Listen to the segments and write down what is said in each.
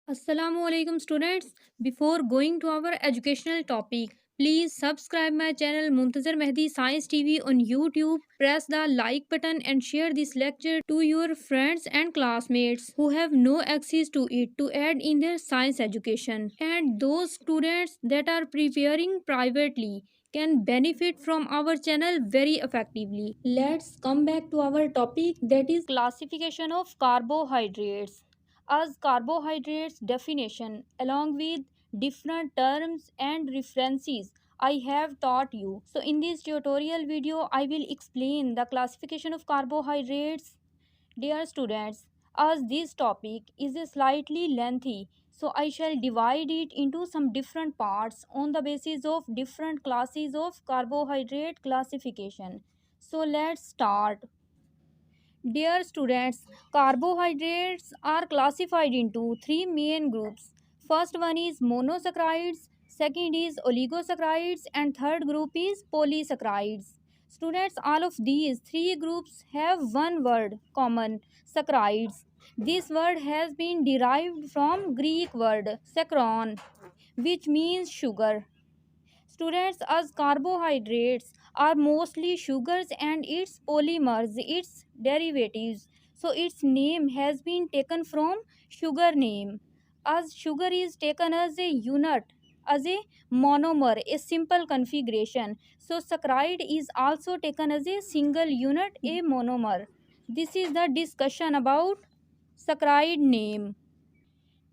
Assalamualaikum students. Before going to our educational topic, please subscribe my channel Muntazir Mehdi Science TV on YouTube. Press the like button and share this lecture to your friends and classmates who have no access to it to add in their science education. And those students that are preparing privately can benefit from our channel very effectively. Let's come back to our topic, that is classification of carbohydrates. As carbohydrates definition along with different terms and references I have taught you. So in this tutorial video I will explain the classification of carbohydrates. Dear students, as this topic is a slightly lengthy, so I shall divide it into some different parts on the basis of different classes of carbohydrate classification. So let's start. Dear students, carbohydrates are classified into three main groups. First one is monosaccharides, second is oligosaccharides, and third group is polysaccharides. Students, all of these three groups have one word common, saccharides. This word has been derived from Greek word saccharon, which means sugar. Students, as carbohydrates are mostly sugars and its polymers, its derivatives. So its name has been taken from sugar name. As sugar is taken as a unit, as a monomer, a simple configuration. So saccharide is also taken as a single unit, a monomer. This is the discussion about saccharide name.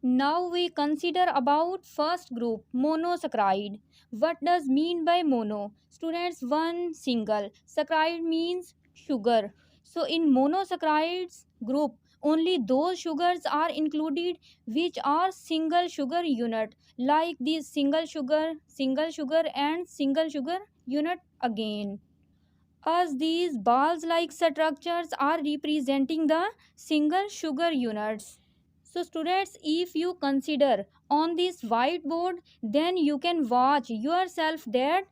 Now we consider about first group, monosaccharide. What does mean by mono? Students, one single. Saccharide means sugar. So in monosaccharides group, only those sugars are included which are single sugar unit, like this single sugar and single sugar unit again. As these balls like structures are representing the single sugar units. So students, if you consider on this whiteboard, then you can watch yourself that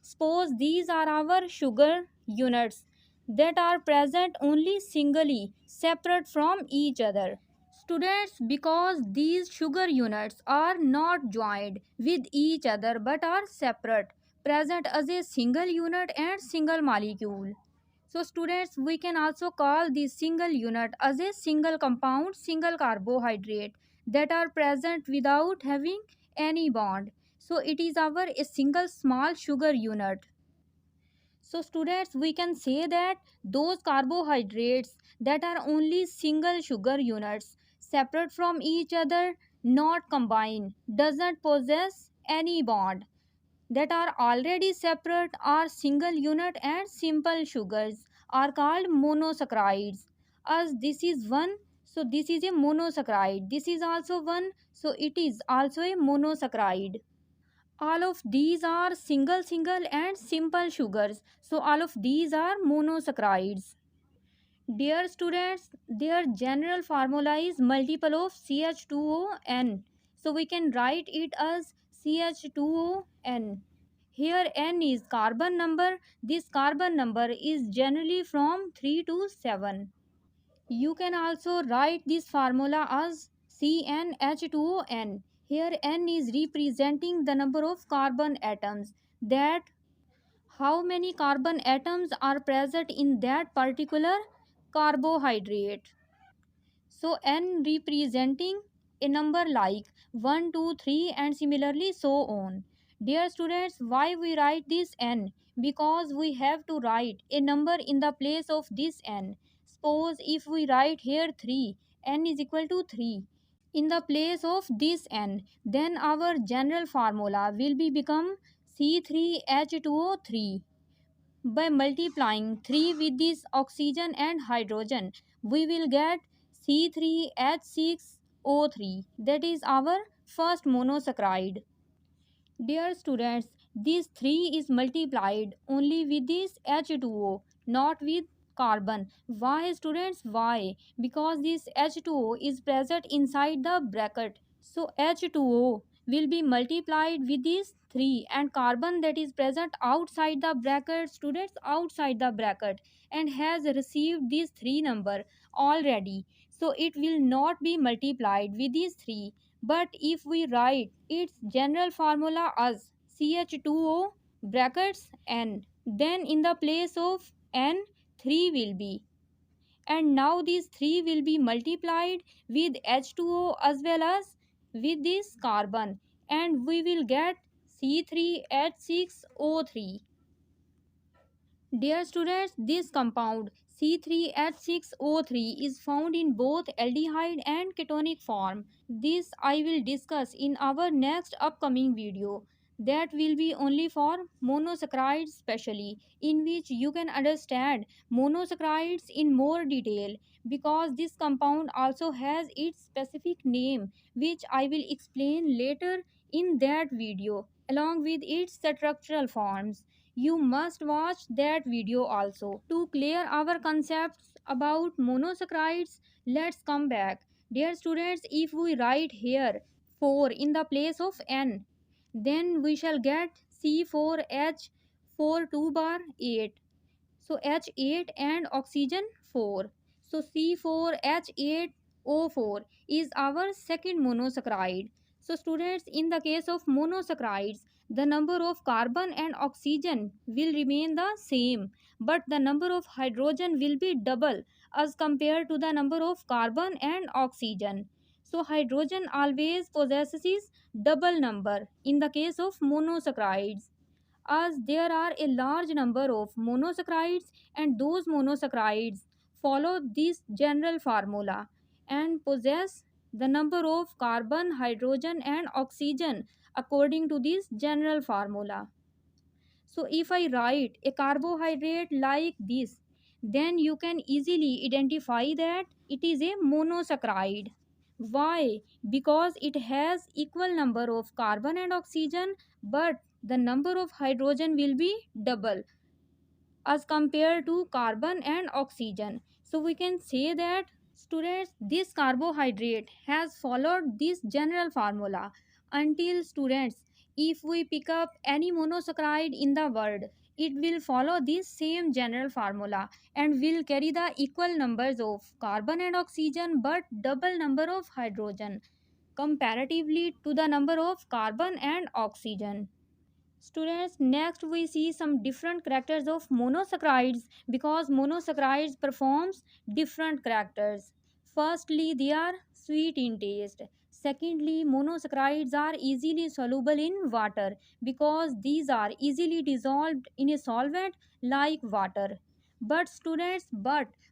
suppose these are our sugar units that are present only singly, separate from each other. Students, because these sugar units are not joined with each other but are separate, present as a single unit and single molecule. So students, we can also call this single unit as a single compound, single carbohydrate that are present without having any bond. So it is our a single small sugar unit. So students, we can say that those carbohydrates that are only single sugar units, separate from each other, not combined, doesn't possess any bond, that are already separate are single unit and simple sugars are called monosaccharides. As this is one, so this is a monosaccharide. This is also one, so it is also a monosaccharide. All of these are single and simple sugars, so all of these are monosaccharides. Dear students, their general formula is multiple of CH2ON, so we can write it as CH2ON. Here N is carbon number. This carbon number is generally from 3 to 7. You can also write this formula as CnH2ON. Here N is representing the number of carbon atoms, that how many carbon atoms are present in that particular carbohydrate. So N representing a number like 1, 2, 3, and similarly so on. Dear students, why we write this N? Because we have to write a number in the place of this N. Suppose if we write here 3, N is equal to 3 in the place of this N, then our general formula will be become C3H2O3. By multiplying 3 with this oxygen and hydrogen, we will get C3H6O3. That is our first monosaccharide. Dear students, this 3 is multiplied only with this H2O, not with carbon. Why students? Why? Because this H2O is present inside the bracket. So H2O will be multiplied with this 3 and carbon that is present outside the bracket, students, outside the bracket, and has received this 3 number already. so it will not be multiplied with these 3. But if we write its general formula as CH2O brackets N, then in the place of N, 3 will be. And now these 3 will be multiplied with H2O as well as with this carbon, and we will get C3H6O3. Dear students, this compound C3H6O3 is found in both aldehyde and ketonic form. This I will discuss in our next upcoming video, that will be only for monosaccharides specially, in which you can understand monosaccharides in more detail, because this compound also has its specific name, which I will explain later in that video along with its structural forms. You must watch that video also. To clear our concepts about monosaccharides, let's come back. Dear students, if we write here 4 in the place of N, then we shall get C4H4 2 bar 8. So H8 and oxygen 4. So C4H8O4 is our second monosaccharide. So students, in the case of monosaccharides, the number of carbon and oxygen will remain the same, but the number of hydrogen will be double as compared to the number of carbon and oxygen. So hydrogen always possesses double number in the case of monosaccharides, as there are a large number of monosaccharides, and those monosaccharides follow this general formula and possess the number of carbon, hydrogen and oxygen according to this general formula. So if I write a carbohydrate like this, then you can easily identify that it is a monosaccharide. Why? Because it has equal number of carbon and oxygen, but the number of hydrogen will be double as compared to carbon and oxygen. So we can say that students, this carbohydrate has followed this general formula until students, if we pick up any monosaccharide in the world, it will follow this same general formula and will carry the equal numbers of carbon and oxygen but double number of hydrogen comparatively to the number of carbon and oxygen. Students, next we see some different characters of monosaccharides, because monosaccharides performs different characters. Firstly, they are sweet in taste. Secondly, monosaccharides are easily soluble in water because these are easily dissolved in a solvent like water. But students,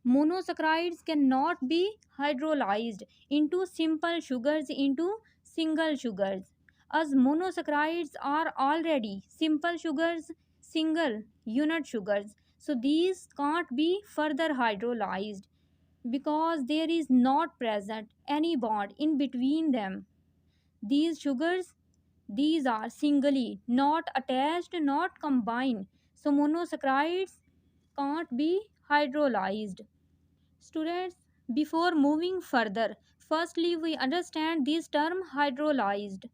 monosaccharides cannot be hydrolyzed into simple sugars into single sugars, as monosaccharides are already simple sugars, single unit sugars. So these can't be further hydrolyzed because there is not present any bond in between them. These sugars, these are singly, not attached, not combined. So monosaccharides can't be hydrolyzed. Students, before moving further, firstly we understand this term hydrolyzed.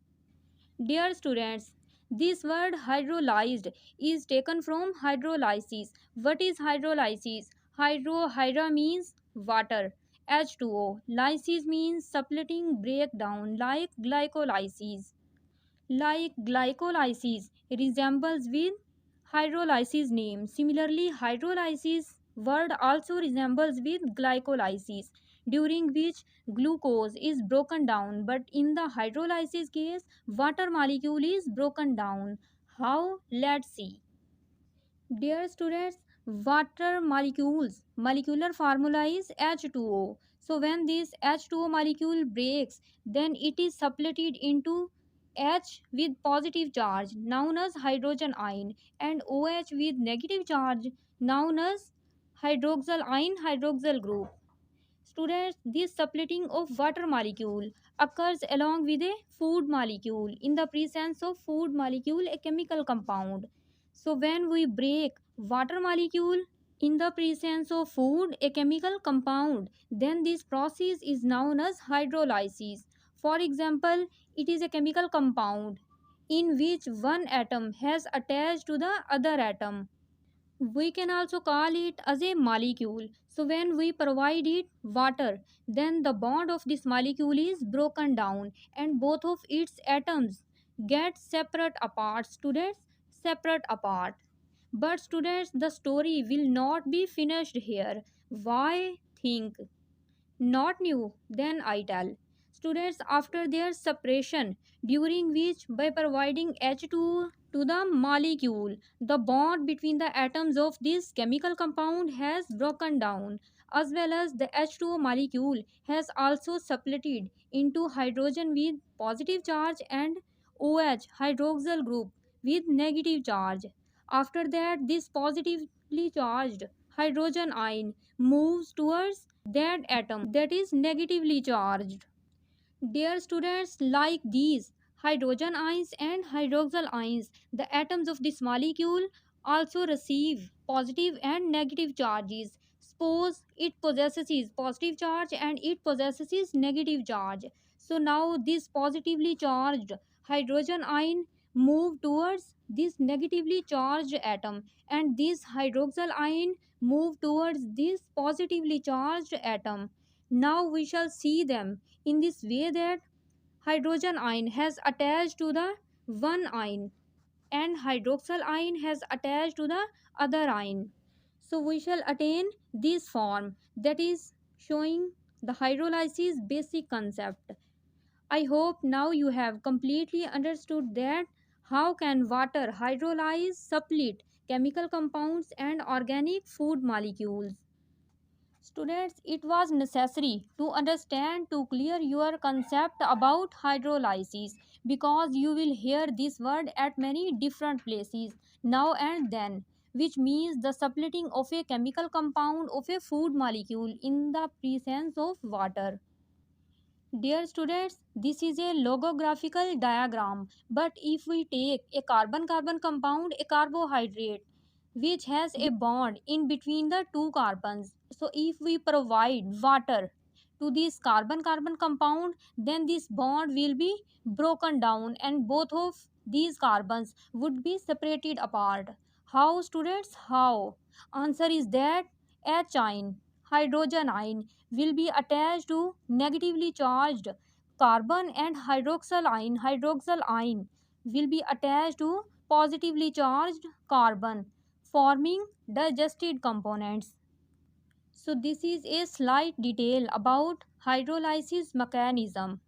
Dear students, this word hydrolyzed is taken from hydrolysis. What is hydrolysis? Hydra means water, H2O. Lysis means splitting breakdown like glycolysis. Like glycolysis resembles with hydrolysis name. Similarly, hydrolysis word also resembles with glycolysis, during which glucose is broken down, but in the hydrolysis case, water molecule is broken down. How? Let's see. Dear students, water molecules molecular formula is H2O. So when this H2O molecule breaks, then it is separated into H with positive charge known as hydrogen ion and OH with negative charge known as hydroxyl ion hydroxyl group. Students, this splitting of water molecule occurs along with a food molecule. In the presence of food molecule, a chemical compound. So when we break water molecule in the presence of food, a chemical compound, then this process is known as hydrolysis. For example, it is a chemical compound in which one atom has attached to the other atom. We can also call it as a molecule. So when we provide it water, then the bond of this molecule is broken down and both of its atoms get separate apart. Students, separate apart. But students, the story will not be finished here. Why think? Not new, then I tell. Students, after their separation, during which by providing H2 to the molecule, the bond between the atoms of this chemical compound has broken down, as well as the H2O molecule has also separated into hydrogen with positive charge and OH hydroxyl group with negative charge. After that, this positively charged hydrogen ion moves towards that atom that is negatively charged. Dear students, like these hydrogen ions and hydroxyl ions, the atoms of this molecule also receive positive and negative charges. Suppose it possesses positive charge and it possesses negative charge. So now this positively charged hydrogen ion move towards this negatively charged atom, and this hydroxyl ion move towards this positively charged atom. Now we shall see them in this way that hydrogen ion has attached to the one ion and hydroxyl ion has attached to the other ion. So we shall attain this form, that is showing the hydrolysis basic concept. I hope now you have completely understood that how can water hydrolyze, split chemical compounds and organic food molecules. Students, it was necessary to understand to clear your concept about hydrolysis because you will hear this word at many different places now and then, which means the splitting of a chemical compound of a food molecule in the presence of water. Dear students, this is a logographical diagram, but if we take a carbon-carbon compound, a carbohydrate, which has a bond in between the two carbons. So if we provide water to this carbon-carbon compound, then this bond will be broken down and both of these carbons would be separated apart. How students? How? Answer is that H ion, hydrogen ion, will be attached to negatively charged carbon and hydroxyl ion will be attached to positively charged carbon, forming digested components. So this is a slight detail about hydrolysis mechanism.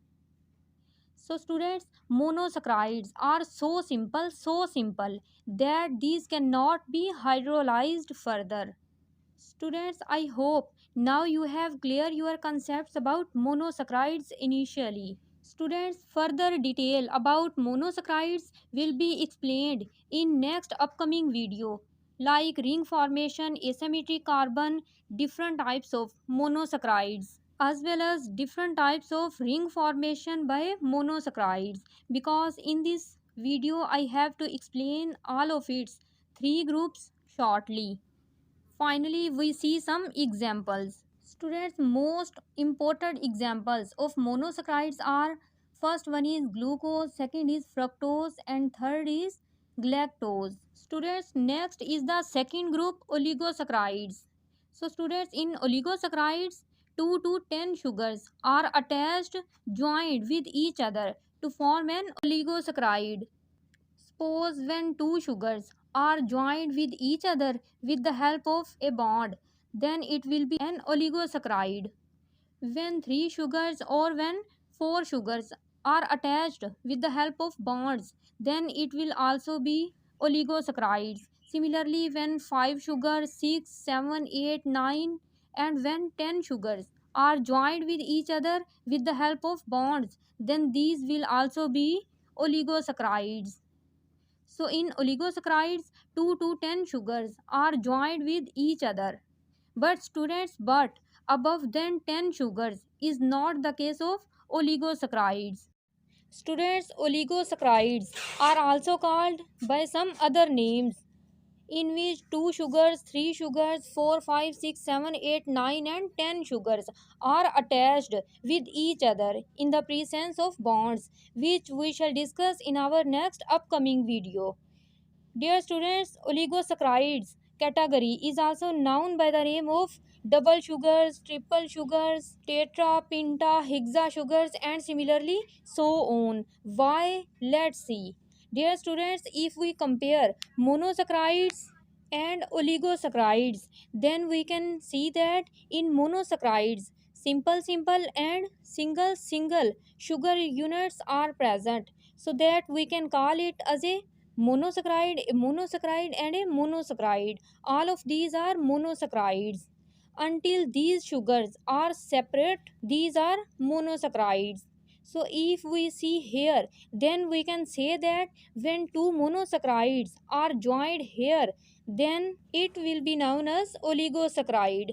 So students, monosaccharides are so simple that these cannot be hydrolyzed further. Students, I hope now you have clear your concepts about monosaccharides initially. Students, further detail about monosaccharides will be explained in next upcoming video like ring formation, asymmetric carbon, different types of monosaccharides as well as different types of ring formation by monosaccharides, because in this video I have to explain all of its three groups shortly. Finally, we see some examples. Students, most important examples of monosaccharides are first one is glucose, second is fructose, and third is galactose. Students, next is the second group oligosaccharides. So students, in oligosaccharides 2 to 10 sugars are attached joined with each other to form an oligosaccharide. Suppose when two sugars are joined with each other with the help of a bond, then it will be an oligosaccharide. When three sugars or when four sugars are attached with the help of bonds, then it will also be oligosaccharides. Similarly, when 5 sugars, 6, 7, 8, 9, and when 10 sugars are joined with each other with the help of bonds, then these will also be oligosaccharides. So in oligosaccharides, 2 to 10 sugars are joined with each other. But students, but above than 10 sugars is not the case of oligosaccharides. Students, oligosaccharides are also called by some other names in which 2 sugars, 3 sugars, 4, 5, 6, 7, 8, 9 and 10 sugars are attached with each other in the presence of bonds, which we shall discuss in our next upcoming video. Dear students, oligosaccharides category is also known by the name of double sugars, triple sugars, tetra, penta, hexa sugars, and similarly so on. Why? Let's see. Dear students, if we compare monosaccharides and oligosaccharides, then we can see that in monosaccharides, simple and single sugar units are present, so that we can call it as a monosaccharide, a monosaccharide, and a monosaccharide. All of these are monosaccharides. Until these sugars are separate, these are monosaccharides. So if we see here, then we can say that when two monosaccharides are joined here, then it will be known as oligosaccharide.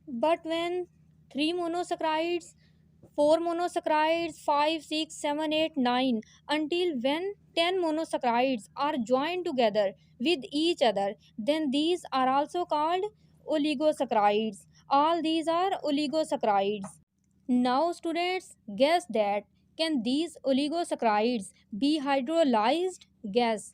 But when three monosaccharides, four monosaccharides, 5, 6, 7, 8, 9, until when 10 monosaccharides are joined together with each other, then these are also called oligosaccharides. All these are oligosaccharides. Now students, guess that can these oligosaccharides be hydrolyzed? Guess.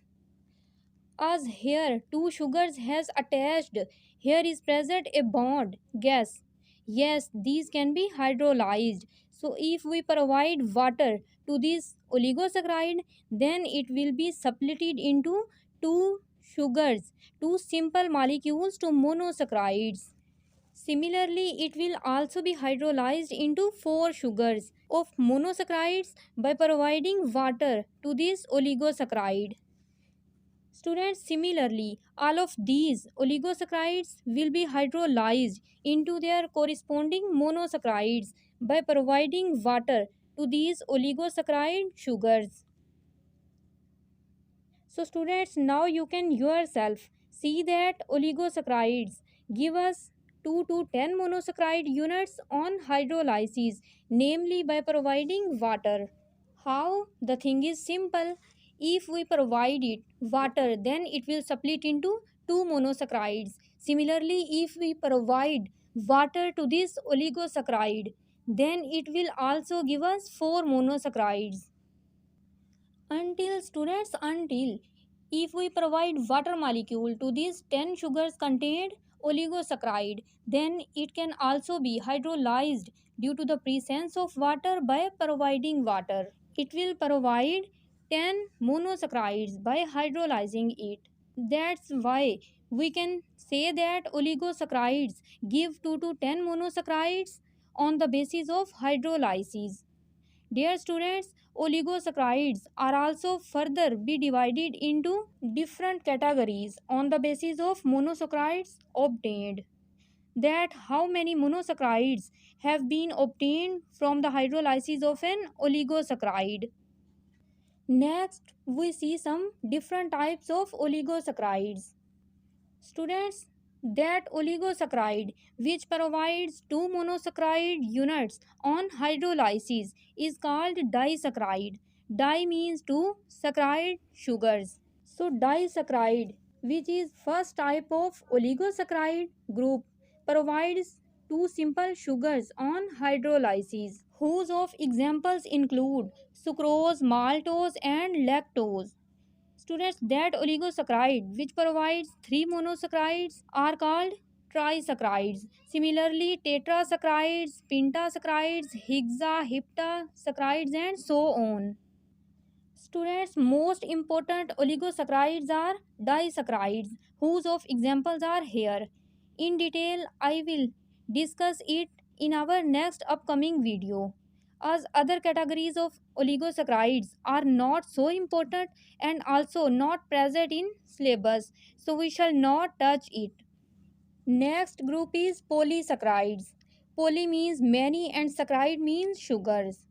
As here two sugars has attached, here is present a bond. Guess. Yes, these can be hydrolyzed. So if we provide water to this oligosaccharide, then it will be splitted into two sugars, two simple molecules to monosaccharides. Similarly, it will also be hydrolyzed into four sugars of monosaccharides by providing water to this oligosaccharide. Students, similarly, all of these oligosaccharides will be hydrolyzed into their corresponding monosaccharides by providing water to these oligosaccharide sugars. So students, now you can yourself see that oligosaccharides give us 2 to 10 monosaccharide units on hydrolysis, namely by providing water. How? The thing is simple. If we provide it water, then it will split into two monosaccharides. Similarly, if we provide water to this oligosaccharide, then it will also give us four monosaccharides. Until if we provide water molecule to these 10 sugars contained oligosaccharide, then it can also be hydrolyzed due to the presence of water by providing water. It will provide 10 monosaccharides by hydrolyzing it. That's why we can say that oligosaccharides give 2 to 10 monosaccharides on the basis of hydrolysis. Dear students, oligosaccharides are also further be divided into different categories on the basis of monosaccharides obtained. That how many monosaccharides have been obtained from the hydrolysis of an oligosaccharide. Next, we see some different types of oligosaccharides. Students, that oligosaccharide which provides two monosaccharide units on hydrolysis is called disaccharide. Di means two, saccharide sugars. So disaccharide, which is first type of oligosaccharide group, provides two simple sugars on hydrolysis, whose of examples include sucrose, maltose, and lactose. Students, that oligosaccharide which provides three monosaccharides are called trisaccharides. Similarly, tetrasaccharides, pentasaccharides, hexa, heptasaccharides, and so on. Students, most important oligosaccharides are disaccharides, whose of examples are here. In detail, I will discuss it in our next upcoming video. As other categories of oligosaccharides are not so important and also not present in syllabus, so we shall not touch it. Next group is polysaccharides. Poly means many and saccharide means sugars.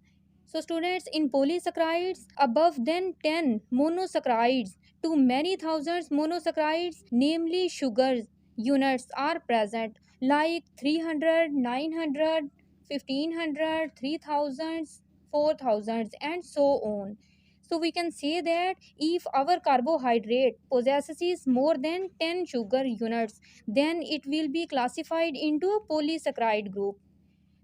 So students, in polysaccharides, above than 10 monosaccharides to many thousands monosaccharides, namely sugars units are present, like 300, 900, 1500, 3000, 4000, and so on. So we can say that if our carbohydrate possesses more than 10 sugar units, then it will be classified into polysaccharide group.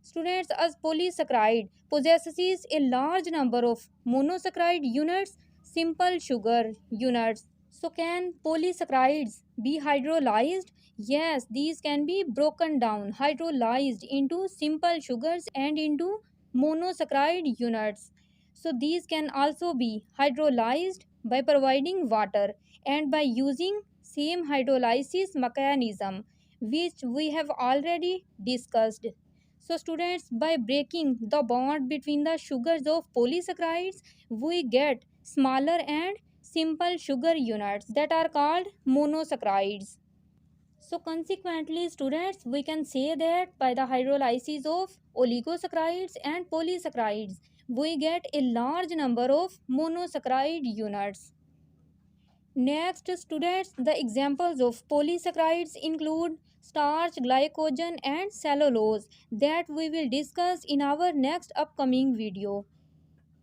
Students, as polysaccharide possesses a large number of monosaccharide units, simple sugar units. So, can polysaccharides be hydrolyzed? Yes, these can be broken down, hydrolyzed into simple sugars and into monosaccharide units. So, these can also be hydrolyzed by providing water and by using same hydrolysis mechanism which we have already discussed. So, students, by breaking the bond between the sugars of polysaccharides, we get smaller and simple sugar units that are called monosaccharides. So consequently, students, we can say that by the hydrolysis of oligosaccharides and polysaccharides, we get a large number of monosaccharide units. Next, students, the examples of polysaccharides include starch, glycogen, and cellulose that we will discuss in our next upcoming video.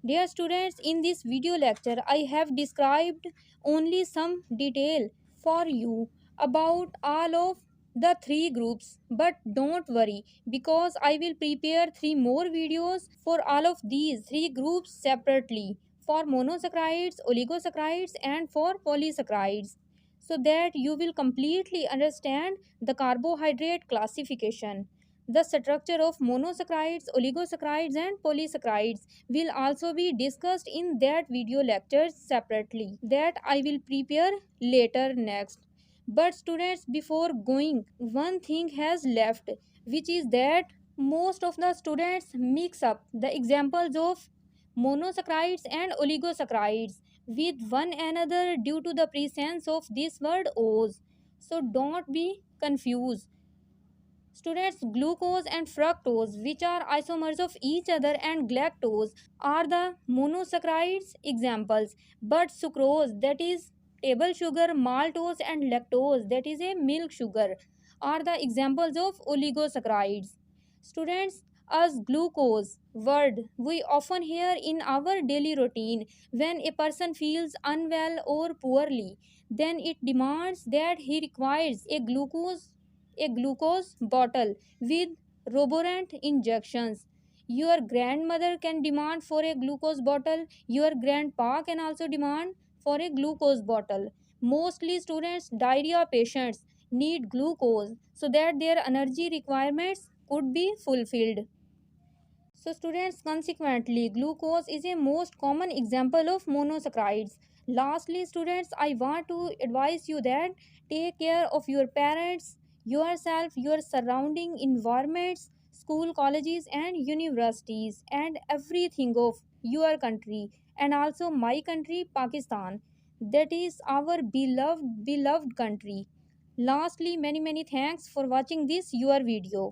Dear students, in this video lecture, I have described only some detail for you about all of the three groups. But don't worry, because I will prepare three more videos for all of these three groups separately, for monosaccharides, oligosaccharides, and for polysaccharides, so that you will completely understand the carbohydrate classification. The structure of monosaccharides, oligosaccharides, and polysaccharides will also be discussed in that video lectures separately that I will prepare later next. But students, before going, one thing has left, which is that most of the students mix up the examples of monosaccharides and oligosaccharides with one another due to the presence of this word "ose." So don't be confused. Students, glucose and fructose, which are isomers of each other, and galactose are the monosaccharides examples. But sucrose, that is table sugar, maltose, and lactose, that is a milk sugar, are the examples of oligosaccharides. Students, as glucose word we often hear in our daily routine when a person feels unwell or poorly, then it demands that he requires a glucose bottle with Roborant injections. Your grandmother can demand for a glucose bottle. Your grandpa can also demand for a glucose bottle. Mostly students, diarrhea patients need glucose so that their energy requirements could be fulfilled. So students, consequently, glucose is a most common example of monosaccharides. Lastly, students, I want to advise you that take care of your parents, yourself, your surrounding environments, school, colleges, and universities, and everything of your country, and also my country, Pakistan. That is our beloved country. Lastly, many thanks for watching this your video.